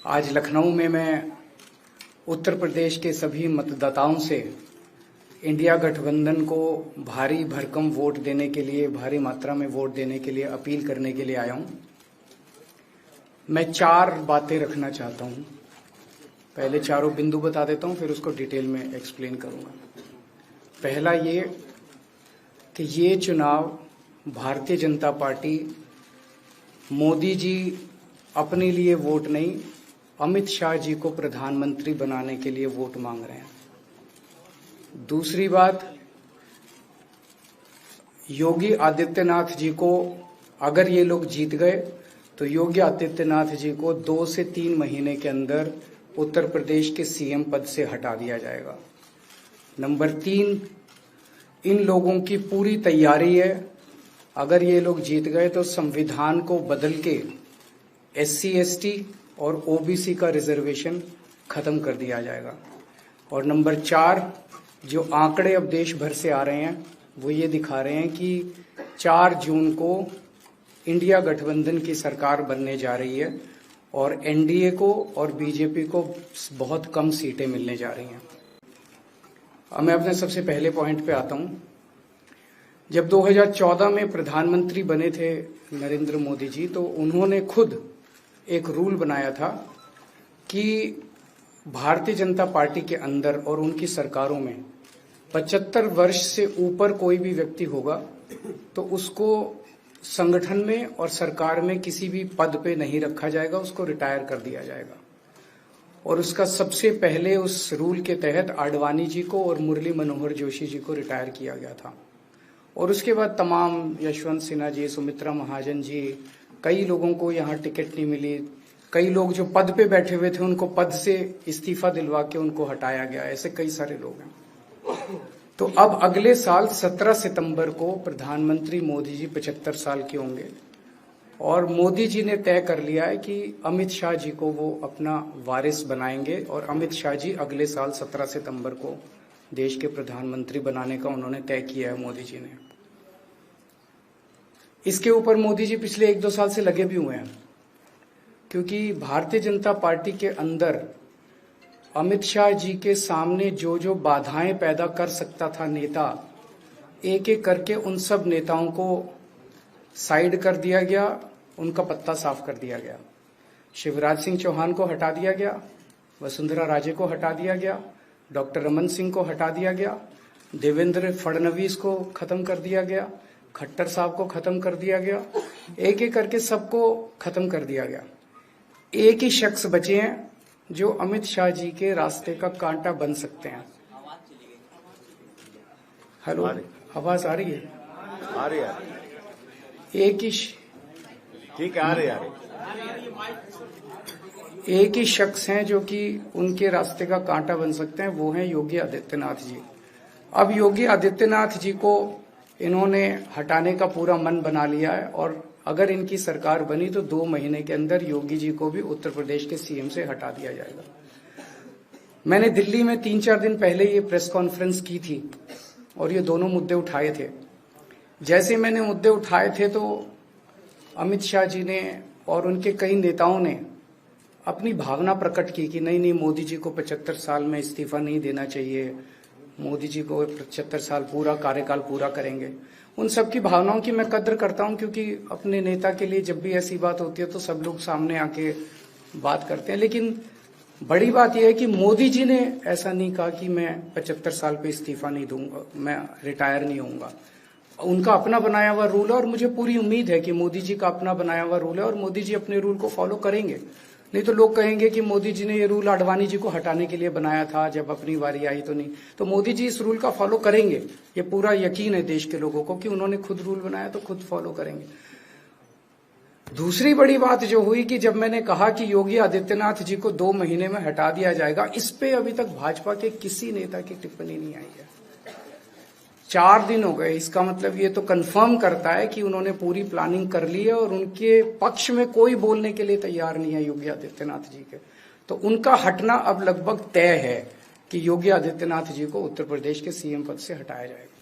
आज लखनऊ में मैं उत्तर प्रदेश के सभी मतदाताओं से इंडिया गठबंधन को भारी भरकम वोट देने के लिए, भारी मात्रा में वोट देने के लिए अपील करने के लिए आया हूं। मैं 4 बातें रखना चाहता हूं। पहले चारों बिंदु बता देता हूं, फिर उसको डिटेल में एक्सप्लेन करूंगा। पहला ये कि ये चुनाव भारतीय जनता पार्टी मोदी जी अपने लिए वोट नहीं, अमित शाह जी को प्रधानमंत्री बनाने के लिए वोट मांग रहे हैं। दूसरी बात, योगी आदित्यनाथ जी को अगर ये लोग जीत गए तो योगी आदित्यनाथ जी को 2 से 3 महीने के अंदर उत्तर प्रदेश के सीएम पद से हटा दिया जाएगा। नंबर 3, इन लोगों की पूरी तैयारी है, अगर ये लोग जीत गए तो संविधान को बदल के SC ST और OBC का रिजर्वेशन खत्म कर दिया जाएगा। और नंबर 4, जो आंकड़े अब देश भर से आ रहे हैं वो ये दिखा रहे हैं कि 4 जून को इंडिया गठबंधन की सरकार बनने जा रही है और NDA को और BJP को बहुत कम सीटें मिलने जा रही हैं। अब मैं अपने सबसे पहले पॉइंट पे आता हूं। जब 2014 में प्रधानमंत्री बने थे नरेंद्र मोदी जी, तो उन्होंने खुद एक रूल बनाया था कि भारतीय जनता पार्टी के अंदर और उनकी सरकारों में 75 वर्ष से ऊपर कोई भी व्यक्ति होगा तो उसको संगठन में और सरकार में किसी भी पद पे नहीं रखा जाएगा, उसको रिटायर कर दिया जाएगा। और उसका सबसे पहले उस रूल के तहत आडवाणी जी को और मुरली मनोहर जोशी जी को रिटायर किया गया था। और उसके बाद तमाम यशवंत सिन्हा जी, सुमित्रा महाजन जी, कई लोगों को यहाँ टिकट नहीं मिली। कई लोग जो पद पे बैठे हुए थे उनको पद से इस्तीफा दिलवा के उनको हटाया गया। ऐसे कई सारे लोग हैं। तो अब अगले साल 17 सितंबर को प्रधानमंत्री मोदी जी 75 साल के होंगे और मोदी जी ने तय कर लिया है कि अमित शाह जी को वो अपना वारिस बनाएंगे और अमित शाह जी अगले साल 17 सितंबर को देश के प्रधानमंत्री बनाने का उन्होंने तय किया है मोदी जी ने। इसके ऊपर मोदी जी पिछले 1-2 साल से लगे भी हुए हैं, क्योंकि भारतीय जनता पार्टी के अंदर अमित शाह जी के सामने जो जो बाधाएं पैदा कर सकता था नेता, एक एक करके उन सब नेताओं को साइड कर दिया गया, उनका पत्ता साफ कर दिया गया। शिवराज सिंह चौहान को हटा दिया गया, वसुंधरा राजे को हटा दिया गया, डॉक्टर रमन सिंह को हटा दिया गया, देवेंद्र फडणवीस को खत्म कर दिया गया, खट्टर साहब को खत्म कर दिया गया, एक एक करके सबको खत्म कर दिया गया। एक ही शख्स बचे हैं जो अमित शाह जी के रास्ते का कांटा बन सकते हैं। हेलो, आवाज आ रही है? आ रही है। एक ही ठीक है, आ रही है। एक ही शख्स हैं जो कि उनके रास्ते का कांटा बन सकते हैं, वो हैं योगी आदित्यनाथ जी। अब योगी आदित्यनाथ जी को इन्होंने हटाने का पूरा मन बना लिया है और अगर इनकी सरकार बनी तो 2 महीने के अंदर योगी जी को भी उत्तर प्रदेश के सीएम से हटा दिया जाएगा। मैंने दिल्ली में 3-4 दिन पहले ये प्रेस कॉन्फ्रेंस की थी और ये दोनों मुद्दे उठाए थे। जैसे मैंने मुद्दे उठाए थे तो अमित शाह जी ने और उनके कई नेताओं ने अपनी भावना प्रकट की कि नहीं, मोदी जी को 75 साल में इस्तीफा नहीं देना चाहिए, मोदी जी को 75 साल पूरा कार्यकाल पूरा करेंगे। उन सब की भावनाओं की मैं कद्र करता हूं, क्योंकि अपने नेता के लिए जब भी ऐसी बात होती है तो सब लोग सामने आके बात करते हैं। लेकिन बड़ी बात यह है कि मोदी जी ने ऐसा नहीं कहा कि मैं 75 साल पे इस्तीफा नहीं दूंगा, मैं रिटायर नहीं होऊंगा। उनका अपना बनाया हुआ रूल है और मुझे पूरी उम्मीद है कि मोदी जी का अपना बनाया हुआ रूल है और मोदी जी अपने रूल को फॉलो करेंगे। नहीं तो लोग कहेंगे कि मोदी जी ने ये रूल आडवाणी जी को हटाने के लिए बनाया था, जब अपनी बारी आई तो नहीं। तो मोदी जी इस रूल का फॉलो करेंगे, ये पूरा यकीन है देश के लोगों को कि उन्होंने खुद रूल बनाया तो खुद फॉलो करेंगे। दूसरी बड़ी बात जो हुई कि जब मैंने कहा कि योगी आदित्यनाथ जी को 2 महीने में हटा दिया जाएगा, इस पे अभी तक भाजपा के किसी नेता की टिप्पणी नहीं आई है। 4 दिन हो गए। इसका मतलब ये तो कंफर्म करता है कि उन्होंने पूरी प्लानिंग कर ली है और उनके पक्ष में कोई बोलने के लिए तैयार नहीं है योगी आदित्यनाथ जी के। तो उनका हटना अब लगभग तय है कि योगी आदित्यनाथ जी को उत्तर प्रदेश के सीएम पद से हटाया जाएगा।